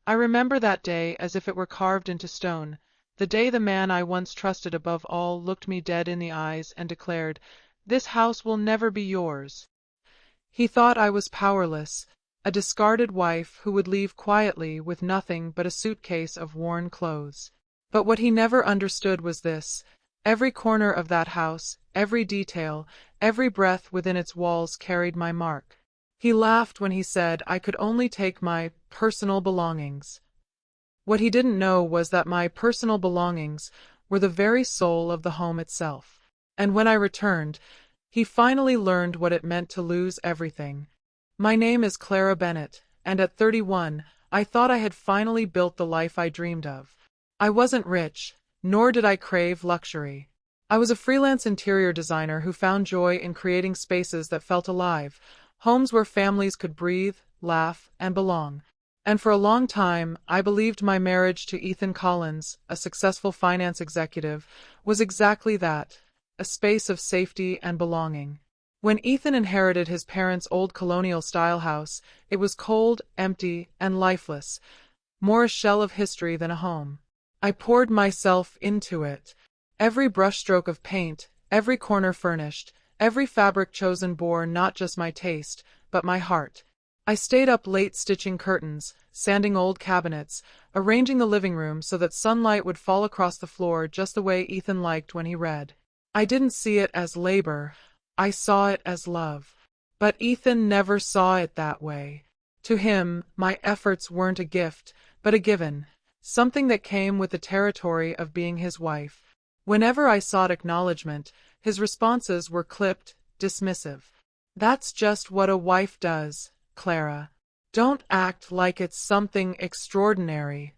I remember that day as if it were carved into stone, the day the man I once trusted above all looked me dead in the eyes and declared, "This house will never be yours." He thought I was powerless, a discarded wife who would leave quietly with nothing but a suitcase of worn clothes. But what he never understood was this: every corner of that house, every detail, every breath within its walls carried my mark. He laughed when he said I could only take my personal belongings. What he didn't know was that my personal belongings were the very soul of the home itself. And when I returned, he finally learned what it meant to lose everything. My name is Clara Bennett, and at 31, I thought I had finally built the life I dreamed of. I wasn't rich, nor did I crave luxury. I was a freelance interior designer who found joy in creating spaces that felt alive, homes where families could breathe, laugh, and belong. And for a long time, I believed my marriage to Ethan Collins, a successful finance executive, was exactly that, a space of safety and belonging. When Ethan inherited his parents' old colonial-style house, it was cold, empty, and lifeless, more a shell of history than a home. I poured myself into it. Every brushstroke of paint, every corner furnished, every fabric chosen bore not just my taste, but my heart. I stayed up late stitching curtains, sanding old cabinets, arranging the living room so that sunlight would fall across the floor just the way Ethan liked when he read. I didn't see it as labor, I saw it as love. But Ethan never saw it that way. To him, my efforts weren't a gift, but a given, something that came with the territory of being his wife. Whenever I sought acknowledgement, his responses were clipped, dismissive. "That's just what a wife does, Clara. Don't act like it's something extraordinary."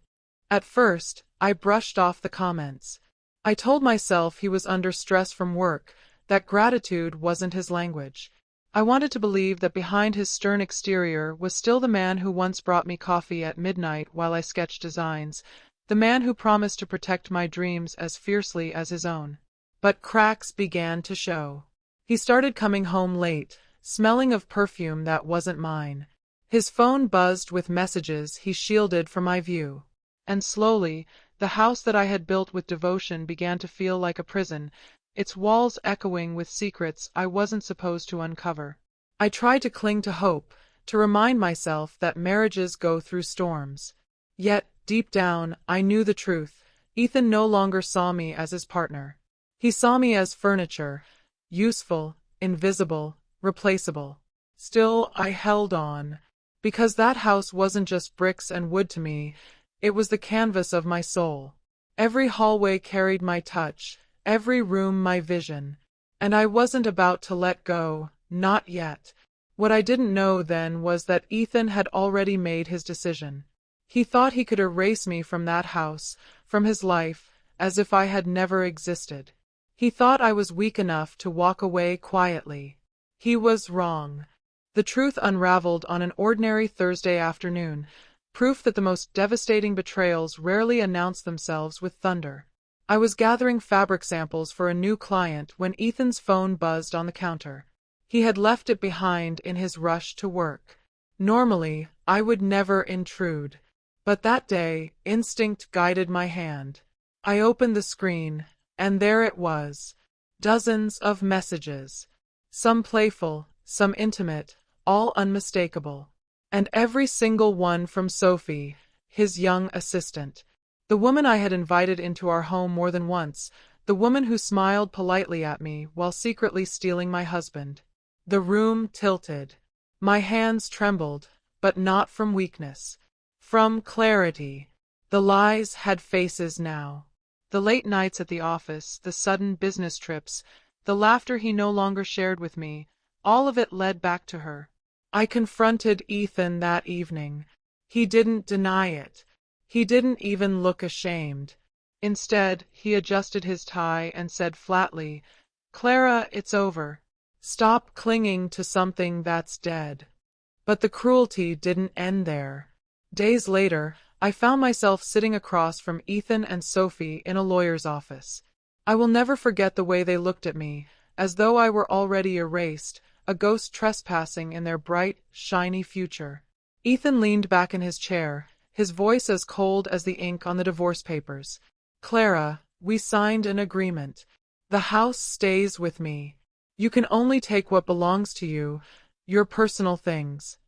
At first, I brushed off the comments. I told myself he was under stress from work, that gratitude wasn't his language. I wanted to believe that behind his stern exterior was still the man who once brought me coffee at midnight while I sketched designs, the man who promised to protect my dreams as fiercely as his own. But cracks began to show. He started coming home late, smelling of perfume that wasn't mine. His phone buzzed with messages he shielded from my view. And slowly, the house that I had built with devotion began to feel like a prison, its walls echoing with secrets I wasn't supposed to uncover. I tried to cling to hope, to remind myself that marriages go through storms. Yet, deep down, I knew the truth. Ethan no longer saw me as his partner. He saw me as furniture, useful, invisible, replaceable. Still, I held on. Because that house wasn't just bricks and wood to me, it was the canvas of my soul. Every hallway carried my touch, every room my vision. And I wasn't about to let go, not yet. What I didn't know then was that Ethan had already made his decision. He thought he could erase me from that house, from his life, as if I had never existed. He thought I was weak enough to walk away quietly. He was wrong. The truth unraveled on an ordinary Thursday afternoon, proof that the most devastating betrayals rarely announce themselves with thunder. I was gathering fabric samples for a new client when Ethan's phone buzzed on the counter. He had left it behind in his rush to work. Normally, I would never intrude. But that day, instinct guided my hand. I opened the screen, and there it was. Dozens of messages. Some playful, some intimate, all unmistakable. And every single one from Sophie, his young assistant. The woman I had invited into our home more than once, the woman who smiled politely at me while secretly stealing my husband. The room tilted. My hands trembled, but not from weakness. From clarity. The lies had faces now. The late nights at the office, the sudden business trips, the laughter he no longer shared with me, all of it led back to her. I confronted Ethan that evening. He didn't deny it. He didn't even look ashamed. Instead, he adjusted his tie and said flatly, "Clara, it's over. Stop clinging to something that's dead." But the cruelty didn't end there. Days later, I found myself sitting across from Ethan and Sophie in a lawyer's office. I will never forget the way they looked at me, as though I were already erased, a ghost trespassing in their bright, shiny future. Ethan leaned back in his chair, his voice as cold as the ink on the divorce papers. "Clara, we signed an agreement. The house stays with me. You can only take what belongs to you, your personal things."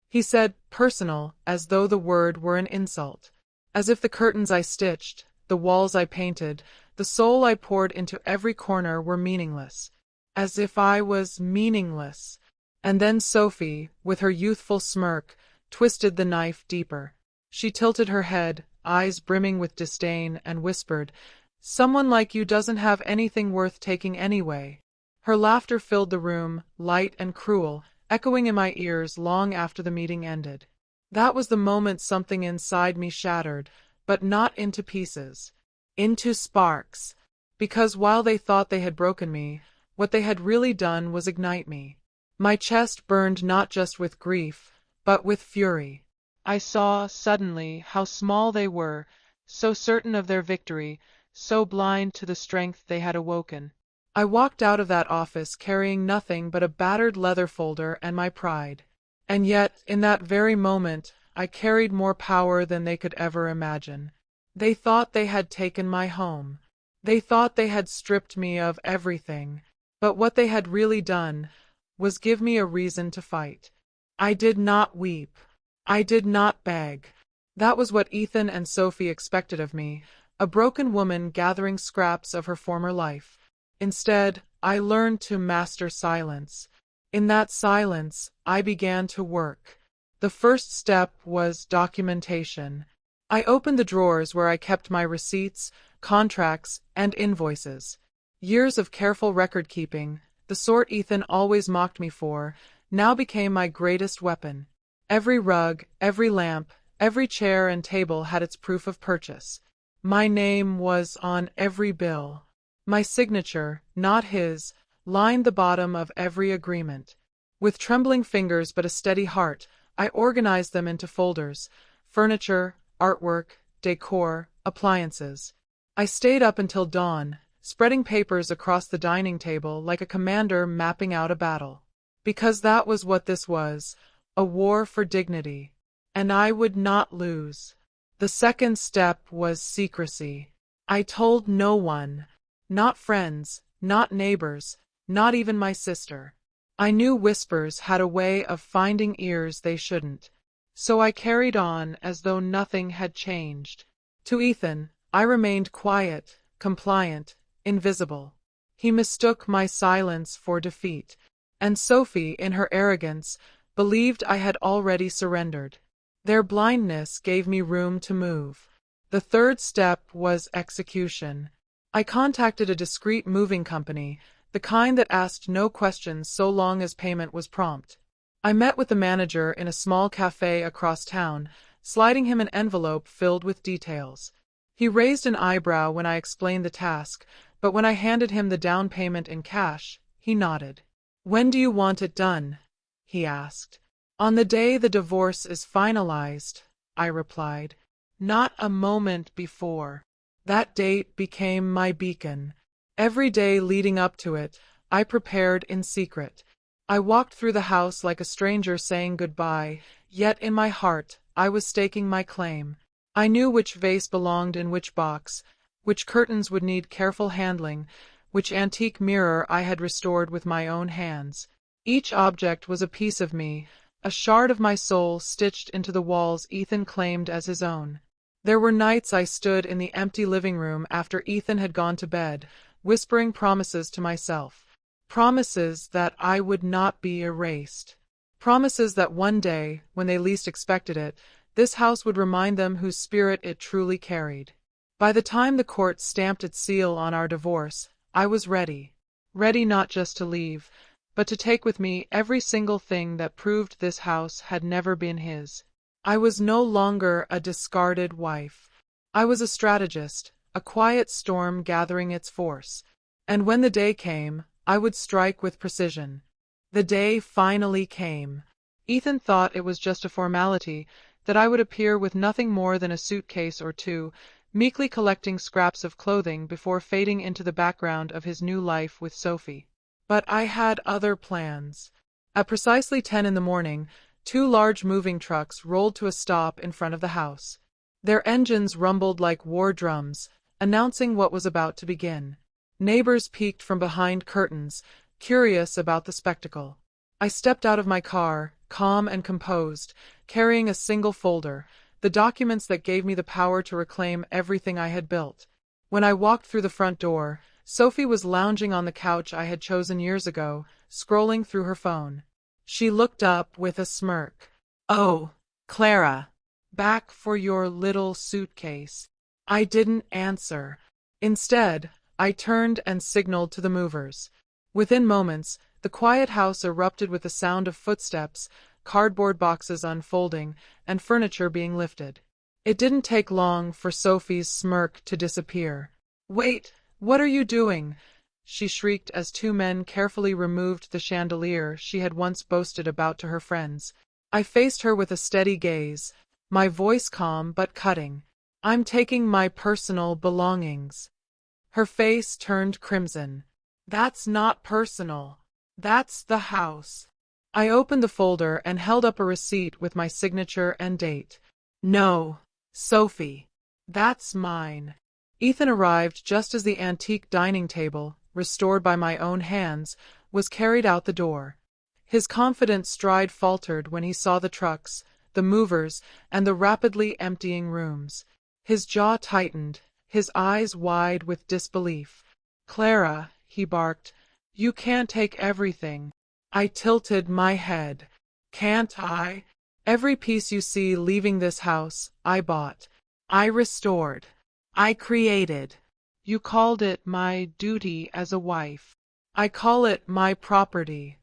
He said personal as though the word were an insult. As if the curtains I stitched, the walls I painted, the soul I poured into every corner were meaningless. As if I was meaningless. And then Sophie, with her youthful smirk, twisted the knife deeper. She tilted her head, eyes brimming with disdain, and whispered, "Someone like you doesn't have anything worth taking anyway." Her laughter filled the room, light and cruel, echoing in my ears long after the meeting ended. That was the moment something inside me shattered, but not into pieces. Into sparks. Because while they thought they had broken me, what they had really done was ignite me. My chest burned not just with grief, but with fury. I saw, suddenly, how small they were, so certain of their victory, so blind to the strength they had awoken. I walked out of that office carrying nothing but a battered leather folder and my pride. And yet, in that very moment, I carried more power than they could ever imagine. They thought they had taken my home. They thought they had stripped me of everything. But what they had really done was give me a reason to fight. I did not weep. I did not beg. That was what Ethan and Sophie expected of me, a broken woman gathering scraps of her former life. Instead, I learned to master silence. In that silence, I began to work. The first step was documentation. I opened the drawers where I kept my receipts, contracts, and invoices. Years of careful record-keeping, the sort Ethan always mocked me for, now became my greatest weapon. Every rug, every lamp, every chair and table had its proof of purchase. My name was on every bill. My signature, not his, lined the bottom of every agreement. With trembling fingers but a steady heart, I organized them into folders: furniture, artwork, decor, appliances. I stayed up until dawn, spreading papers across the dining table like a commander mapping out a battle. Because that was what this was, a war for dignity. And I would not lose. The second step was secrecy. I told no one. Not friends, not neighbors, not even my sister. I knew whispers had a way of finding ears they shouldn't. So I carried on as though nothing had changed. To Ethan, I remained quiet, compliant, invisible. He mistook my silence for defeat, and Sophie, in her arrogance, believed I had already surrendered. Their blindness gave me room to move. The third step was execution. I contacted a discreet moving company, the kind that asked no questions so long as payment was prompt. I met with the manager in a small cafe across town, sliding him an envelope filled with details. He raised an eyebrow when I explained the task, but when I handed him the down payment in cash, he nodded. "When do you want it done?" he asked. "On the day the divorce is finalized," I replied. "Not a moment before." That date became my beacon. Every day leading up to it, I prepared in secret. I walked through the house like a stranger saying goodbye, yet in my heart I was staking my claim. I knew which vase belonged in which box, which curtains would need careful handling, which antique mirror I had restored with my own hands. Each object was a piece of me, a shard of my soul stitched into the walls Ethan claimed as his own. There were nights I stood in the empty living room after Ethan had gone to bed, whispering promises to myself. Promises that I would not be erased. Promises that one day, when they least expected it, this house would remind them whose spirit it truly carried. By the time the court stamped its seal on our divorce, I was ready. Ready not just to leave, but to take with me every single thing that proved this house had never been his. I was no longer a discarded wife. I was a strategist, a quiet storm gathering its force. And when the day came, I would strike with precision. The day finally came. Ethan thought it was just a formality, that I would appear with nothing more than a suitcase or two, meekly collecting scraps of clothing before fading into the background of his new life with Sophie. But I had other plans. At precisely 10 in the morning, Two large moving trucks rolled to a stop in front of the house. Their engines rumbled like war drums, announcing what was about to begin. Neighbors peeked from behind curtains, curious about the spectacle. I stepped out of my car, calm and composed, carrying a single folder, the documents that gave me the power to reclaim everything I had built. When I walked through the front door, Sophie was lounging on the couch I had chosen years ago, scrolling through her phone. She looked up with a smirk. "Oh, Clara, back for your little suitcase." I didn't answer. Instead, I turned and signaled to the movers. Within moments, the quiet house erupted with the sound of footsteps, cardboard boxes unfolding, and furniture being lifted. It didn't take long for Sophie's smirk to disappear. "Wait, what are you doing?" she shrieked as two men carefully removed the chandelier she had once boasted about to her friends. I faced her with a steady gaze, my voice calm but cutting. "I'm taking my personal belongings." Her face turned crimson. "That's not personal. That's the house." I opened the folder and held up a receipt with my signature and date. "No, Sophie. That's mine." Ethan arrived just as the antique dining table, restored by my own hands, was carried out the door. His confident stride faltered when he saw the trucks, the movers, and the rapidly emptying rooms. His jaw tightened, his eyes wide with disbelief. "Clara," he barked, "you can't take everything." I tilted my head. "Can't I? Every piece you see leaving this house, I bought. I restored. I created. You called it my duty as a wife. I call it my property."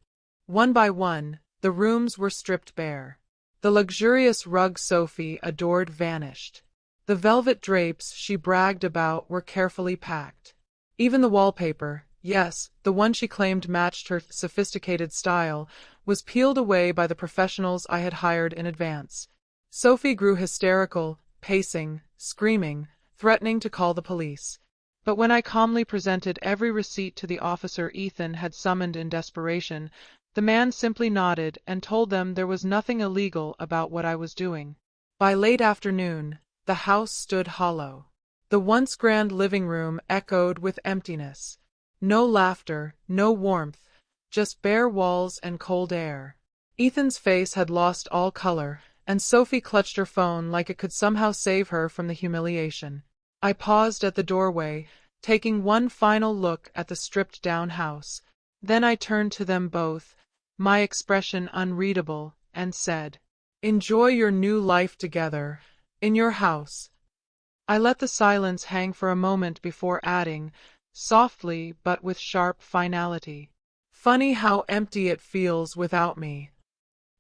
One by one, the rooms were stripped bare. The luxurious rug Sophie adored vanished. The velvet drapes she bragged about were carefully packed. Even the wallpaper, yes, the one she claimed matched her sophisticated style, was peeled away by the professionals I had hired in advance. Sophie grew hysterical, pacing, screaming, threatening to call the police. But when I calmly presented every receipt to the officer Ethan had summoned in desperation, the man simply nodded and told them there was nothing illegal about what I was doing. By late afternoon, the house stood hollow. The once grand living room echoed with emptiness. No laughter, no warmth, just bare walls and cold air. Ethan's face had lost all color, and Sophie clutched her phone like it could somehow save her from the humiliation. I paused at the doorway, taking one final look at the stripped-down house. Then I turned to them both, my expression unreadable, and said, "Enjoy your new life together, in your house." I let the silence hang for a moment before adding, softly but with sharp finality, "Funny how empty it feels without me."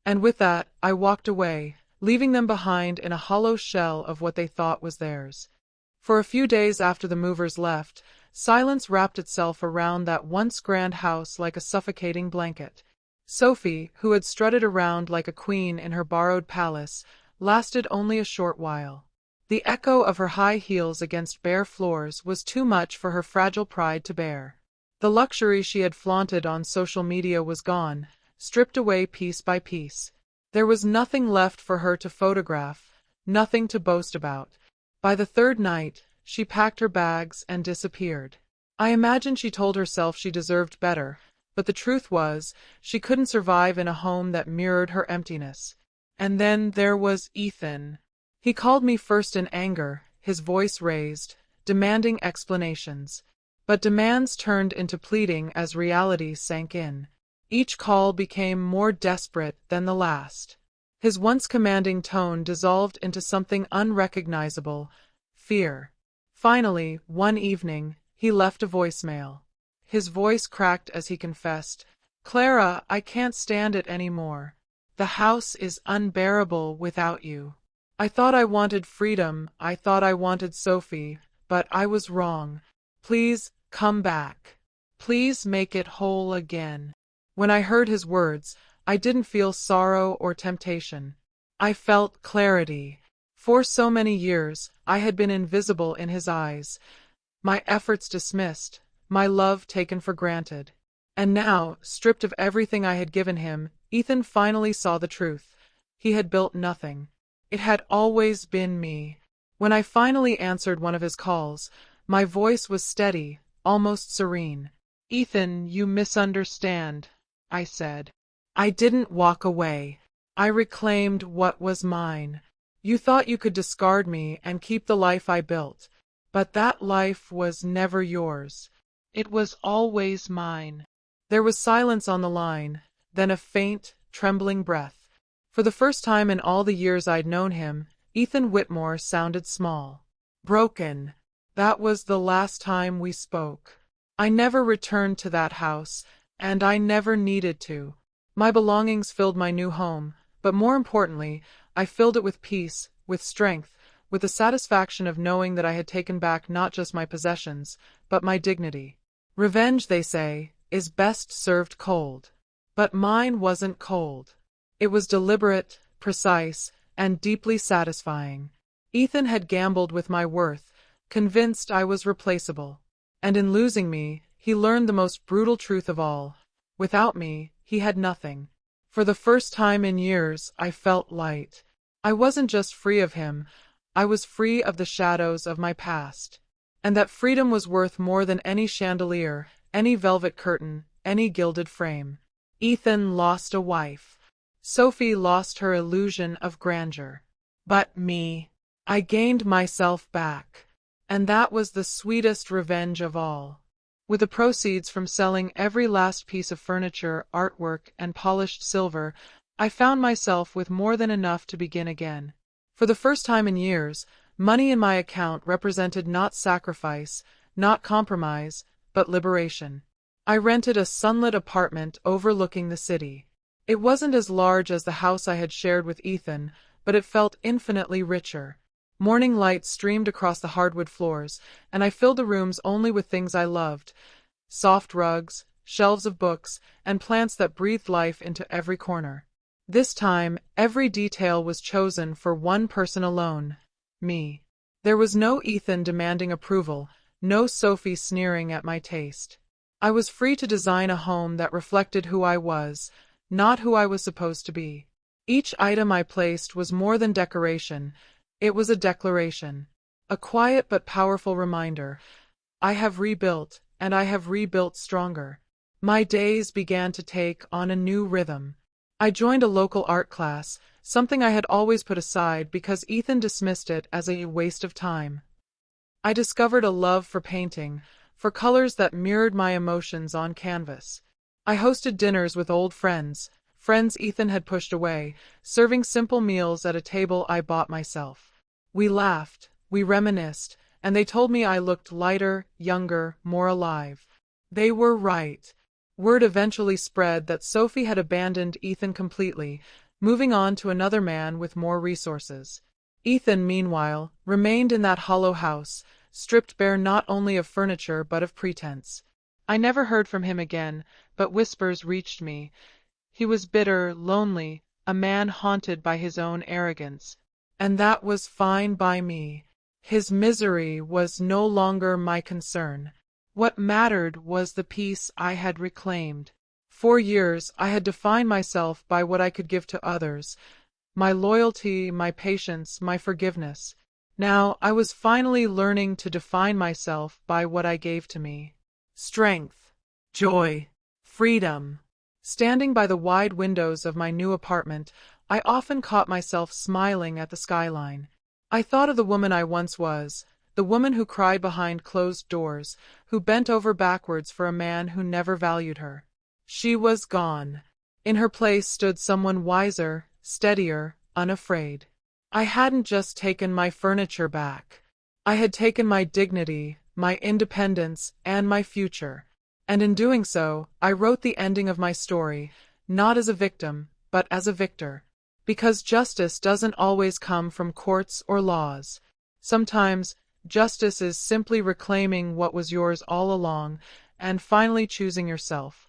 And with that, I walked away, leaving them behind in a hollow shell of what they thought was theirs. For a few days after the movers left, silence wrapped itself around that once grand house like a suffocating blanket. Sophie, who had strutted around like a queen in her borrowed palace, lasted only a short while. The echo of her high heels against bare floors was too much for her fragile pride to bear. The luxury she had flaunted on social media was gone, stripped away piece by piece. There was nothing left for her to photograph, nothing to boast about. By the third night, she packed her bags and disappeared. I imagine she told herself she deserved better, but the truth was, she couldn't survive in a home that mirrored her emptiness. And then there was Ethan. He called me first in anger, his voice raised, demanding explanations. But demands turned into pleading as reality sank in. Each call became more desperate than the last. His once commanding tone dissolved into something unrecognizable, fear. Finally, one evening, he left a voicemail. His voice cracked as he confessed, "Clara, I can't stand it anymore. The house is unbearable without you. I thought I wanted freedom, I thought I wanted Sophie, but I was wrong. Please, come back. Please make it whole again." When I heard his words, I didn't feel sorrow or temptation. I felt clarity. For so many years, I had been invisible in his eyes, my efforts dismissed, my love taken for granted. And now, stripped of everything I had given him, Ethan finally saw the truth. he had built nothing. It had always been me. When I finally answered one of his calls, my voice was steady, almost serene. "Ethan, you misunderstand," I said. I didn't walk away. I reclaimed what was mine. You thought you could discard me and keep the life I built, but that life was never yours. It was always mine. There was silence on the line, then a faint, trembling breath. For the first time in all the years I'd known him, Ethan Whitmore sounded small. Broken. That was the last time we spoke. I never returned to that house, and I never needed to. My belongings filled my new home, but more importantly, I filled it with peace, with strength, with the satisfaction of knowing that I had taken back not just my possessions, but my dignity. Revenge, they say, is best served cold. But mine wasn't cold. It was deliberate, precise, and deeply satisfying. Ethan had gambled with my worth, convinced I was replaceable. And in losing me, he learned the most brutal truth of all. Without me, he had nothing. For the first time in years, I felt light. I wasn't just free of him, I was free of the shadows of my past. And that freedom was worth more than any chandelier, any velvet curtain, any gilded frame. Ethan lost a wife. Sophie lost her illusion of grandeur. But me, I gained myself back. And that was the sweetest revenge of all. With the proceeds from selling every last piece of furniture, artwork, and polished silver, I found myself with more than enough to begin again. For the first time in years, money in my account represented not sacrifice, not compromise, but liberation. I rented a sunlit apartment overlooking the city. It wasn't as large as the house I had shared with Ethan, but it felt infinitely richer. Morning light streamed across the hardwood floors, and I filled the rooms only with things I loved: soft rugs, shelves of books, and plants that breathed life into every corner. This time, every detail was chosen for one person alone: me. There was no Ethan demanding approval, no Sophie sneering at my taste. I was free to design a home that reflected who I was, not who I was supposed to be. Each item I placed was more than decoration. It was a declaration, a quiet but powerful reminder. I have rebuilt, and I have rebuilt stronger. My days began to take on a new rhythm. I joined a local art class, something I had always put aside because Ethan dismissed it as a waste of time. I discovered a love for painting, for colors that mirrored my emotions on canvas. I hosted dinners with old friends, friends Ethan had pushed away, serving simple meals at a table I bought myself. We laughed, we reminisced, and they told me I looked lighter, younger, more alive. They were right. Word eventually spread that Sophie had abandoned Ethan completely, moving on to another man with more resources. Ethan, meanwhile, remained in that hollow house, stripped bare not only of furniture but of pretense. I never heard from him again, but whispers reached me. He was bitter, lonely, a man haunted by his own arrogance. And that was fine by me. His misery was no longer my concern. What mattered was the peace I had reclaimed. For years I had defined myself by what I could give to others: my loyalty, my patience, my forgiveness. Now I was finally learning to define myself by what I gave to me: strength, joy, freedom. Standing by the wide windows of my new apartment, I often caught myself smiling at the skyline. I thought of the woman I once was, the woman who cried behind closed doors, who bent over backwards for a man who never valued her. She was gone. In her place stood someone wiser, steadier, unafraid. I hadn't just taken my furniture back. I had taken my dignity, my independence, and my future. And in doing so, I wrote the ending of my story, not as a victim, but as a victor. Because justice doesn't always come from courts or laws. Sometimes, justice is simply reclaiming what was yours all along and finally choosing yourself.